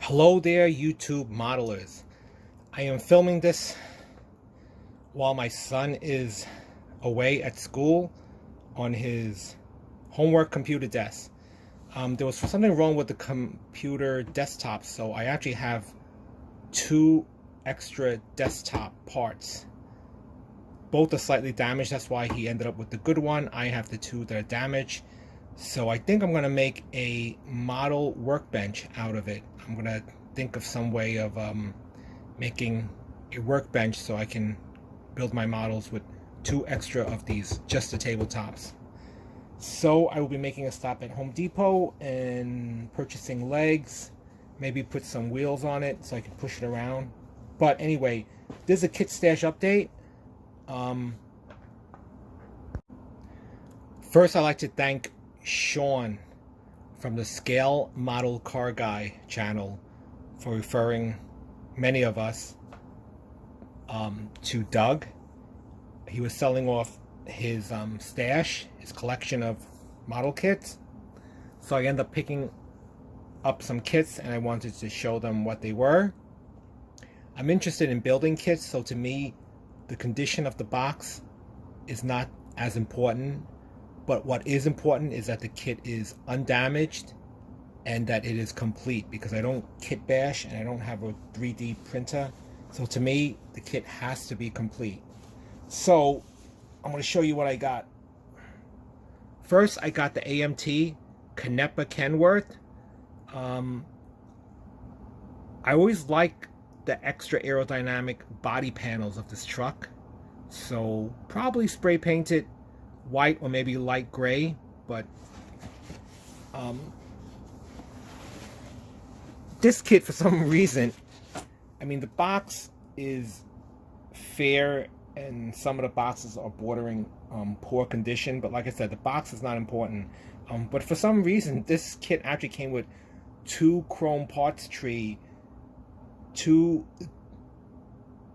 Hello there, YouTube modelers. I am filming this while my son is away at school on his homework computer desk. There was something wrong with the computer desktop, so I actually have two extra desktop parts. Both are slightly damaged, that's why he ended up with the good one. I have the two that are damaged. So I think I'm going to make a model workbench out of it. I'm going to think of some way of making a workbench so I can build my models with two extra of these, just the tabletops. So I will be making a stop at Home Depot and purchasing legs, maybe put some wheels on it so I can push it around. But anyway, there's a kit stash update. First, I'd like to thank Sean from the Scale Model Car Guy channel for referring many of us to Doug. He was selling off his stash, his collection of model kits. So I ended up picking up some kits and I wanted to show them what they were. I'm interested in building kits, so to me the condition of the box is not as important. But what is important is that the kit is undamaged and that it is complete, because I don't kit bash and I don't have a 3D printer. So to me, the kit has to be complete. So I'm going to show you what I got. First, I got the AMT Canepa Kenworth. I always like the extra aerodynamic body panels of this truck. So probably spray paint it white or maybe light gray, but this kit, for some reason, I mean, the box is fair and some of the boxes are bordering poor condition, but like I said, the box is not important. But for some reason this kit actually came with two chrome parts tree,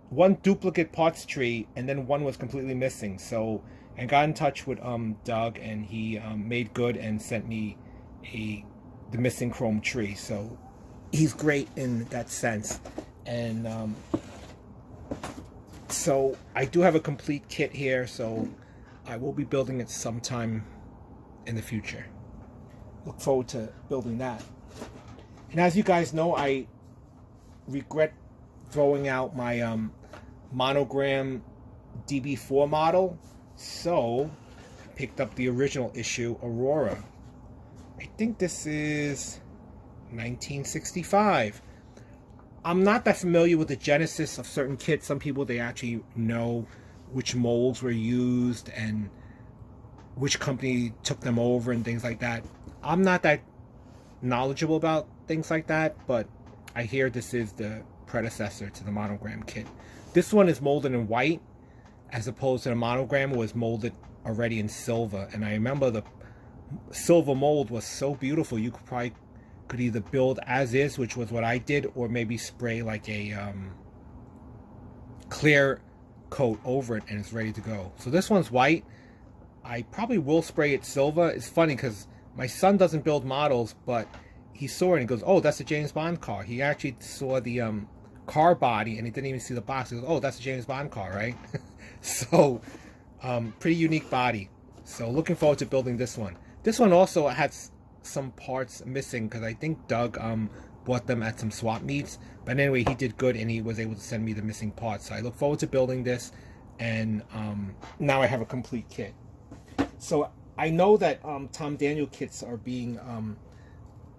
one duplicate parts tree, and then one was completely missing. So I got in touch with Doug, and he made good and sent me the missing chrome tree. So he's great in that sense. And so I do have a complete kit here, so I will be building it sometime in the future. Look forward to building that. And as you guys know, I regret throwing out my monogram DB4 model. So I picked up the original issue Aurora. I think this is 1965. I'm not that familiar with the genesis of certain kits. Some people, they actually know which molds were used and which company took them over and things like that. I'm not that knowledgeable about things like that, but I hear this is the predecessor to the monogram kit. This one is molded in white, as opposed to the monogram was molded already in silver. And I remember the silver mold was so beautiful, you could either build as is, which was what I did, or maybe spray like a clear coat over it and it's ready to go. So this one's white. I probably will spray it silver. It's funny because my son doesn't build models, but he saw it and he goes, oh, that's a James Bond car. He actually saw the car body and he didn't even see the box. He goes, oh, that's a James Bond car, right? So pretty unique body. So looking forward to building this one. This one also had some parts missing because I think Doug bought them at some swap meets. But anyway, he did good and he was able to send me the missing parts. So I look forward to building this, and now I have a complete kit. So I know that Tom Daniels kits are being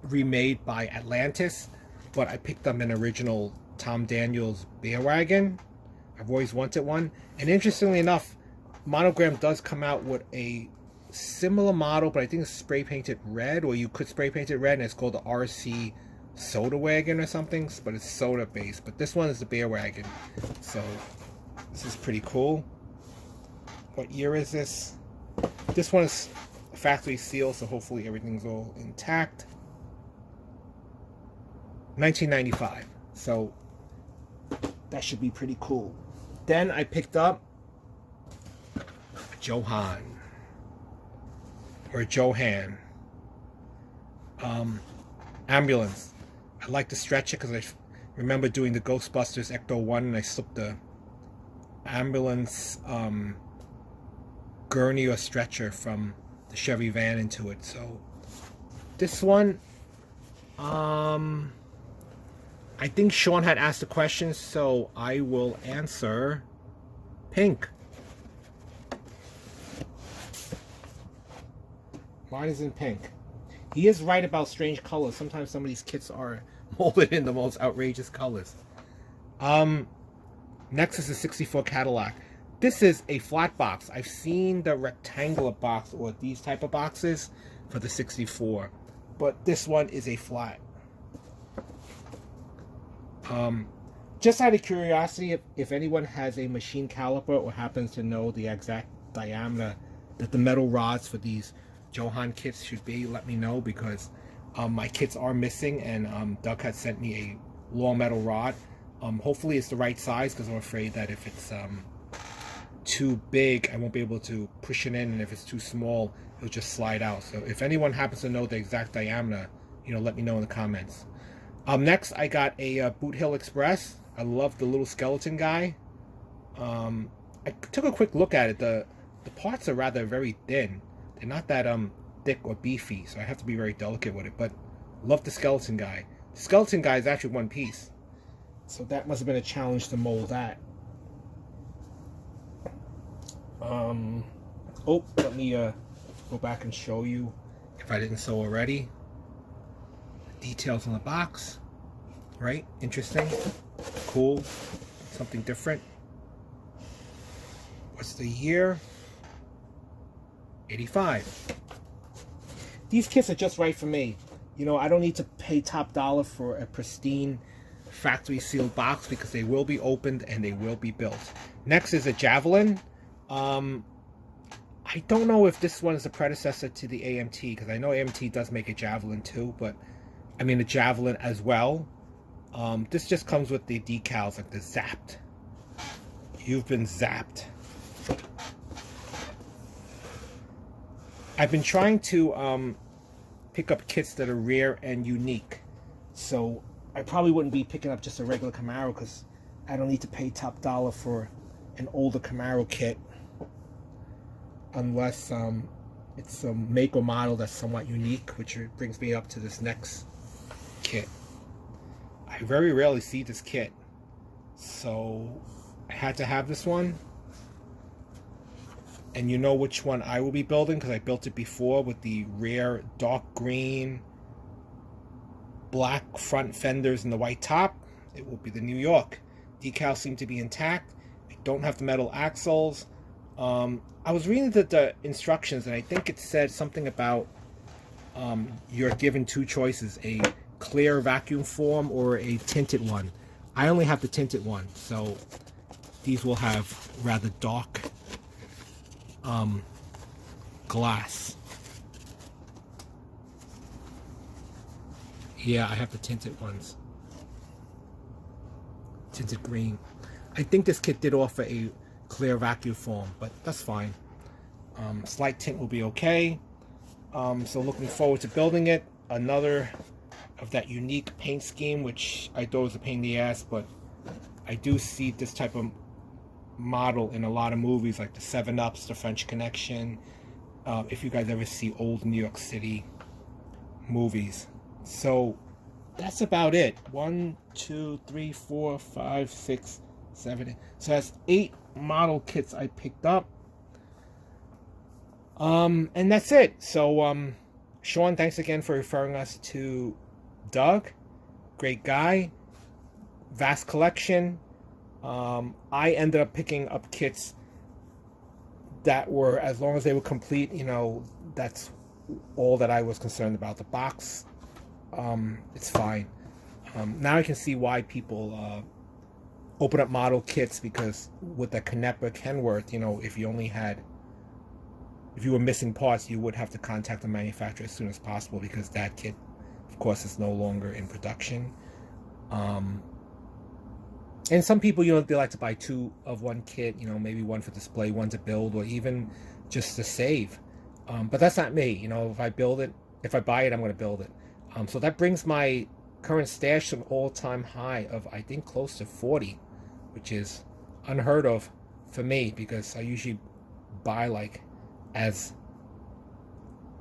remade by Atlantis, but I picked up an original Tom Daniels bear wagon. I've always wanted one. And interestingly enough, Monogram does come out with a similar model, but I think it's spray painted red, or you could spray paint it red, and it's called the RC Soda Wagon or something, but it's soda based. But this one is the bear wagon. So this is pretty cool. What year is this? This one is factory sealed, so hopefully everything's all intact. 1995. So that should be pretty cool. Then I picked up Johan ambulance. I like to stretch it because I remember doing the Ghostbusters Ecto 1 and I slipped the ambulance gurney or stretcher from the Chevy van into it. So this one, I think Sean had asked the question, so I will answer pink. Mine is in pink. He is right about strange colors. Sometimes some of these kits are molded in the most outrageous colors. Next is the 64 Cadillac. This is a flat box. I've seen the rectangular box or these type of boxes for the 64, but this one is a flat. Just out of curiosity, if anyone has a machine caliper or happens to know the exact diameter that the metal rods for these Johan kits should be, let me know, because my kits are missing, and Doug had sent me a long metal rod. Hopefully it's the right size, because I'm afraid that if it's too big, I won't be able to push it in, and if it's too small, it'll just slide out. So if anyone happens to know the exact diameter, let me know in the comments. Next, I got a Boot Hill Express. I love the little skeleton guy. I took a quick look at it. The parts are rather very thin. They're not that thick or beefy, so I have to be very delicate with it. But love the skeleton guy. The skeleton guy is actually one piece, so that must have been a challenge to mold that. Oh, let me go back and show you, if I didn't so already, details on the box. Right? Interesting. Cool. Something different. What's the year? 85. These kits are just right for me. I don't need to pay top dollar for a pristine factory sealed box, because they will be opened and they will be built. Next is a Javelin. I don't know if this one is a predecessor to the AMT, because I know AMT does make a Javelin too, but I mean a Javelin as well. This just comes with the decals, like the zapped. You've been zapped. I've been trying to pick up kits that are rare and unique, so I probably wouldn't be picking up just a regular Camaro, because I don't need to pay top dollar for an older Camaro kit, unless it's a make or model that's somewhat unique, which brings me up to this next kit. I very rarely see this kit, so I had to have this one. And you know which one I will be building, because I built it before with the rare dark green, black front fenders and the white top. It will be the New York. Decals seem to be intact. I don't have the metal axles. I was reading the instructions, and I think it said something about you're given two choices, a clear vacuum form or a tinted one. I only have the tinted one, so these will have rather dark glass. Yeah, I have the tinted ones. Tinted green. I think this kit did offer a clear vacuum form, but that's fine. Slight tint will be okay. So looking forward to building it. Another of that unique paint scheme, which I thought was a pain in the ass, but I do see this type of model in a lot of movies, like the 7-Ups, the French Connection, if you guys ever see old New York City movies. So that's about it. 1, 2, 3, 4, 5, 6, 7, 8. So that's 8 model kits I picked up. And that's it. So Sean, thanks again for referring us to Doug. Great guy. Vast collection. I ended up picking up kits that were, as long as they were complete, that's all that I was concerned about. The box, it's fine. Now I can see why people open up model kits, because with the Canepa Kenworth, if you were missing parts, you would have to contact the manufacturer as soon as possible, because that kit, of course, is no longer in production. And some people, they like to buy 2 of one kit, maybe one for display, one to build, or even just to save. But that's not me. If I buy it, I'm going to build it. So that brings my current stash to an all-time high of, I think, close to 40, which is unheard of for me because I usually buy like as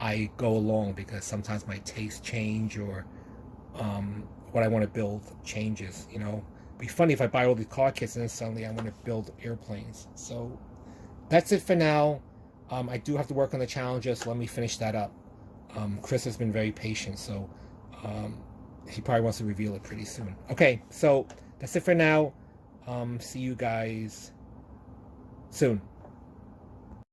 I go along, because sometimes my tastes change, or what I want to build changes. You know, it'd be funny if I buy all these car kits and then suddenly I want to build airplanes. So that's it for now. I do have to work on the Challenger, so let me finish that up. Chris has been very patient, so he probably wants to reveal it pretty soon. Okay, so that's it for now. See you guys soon.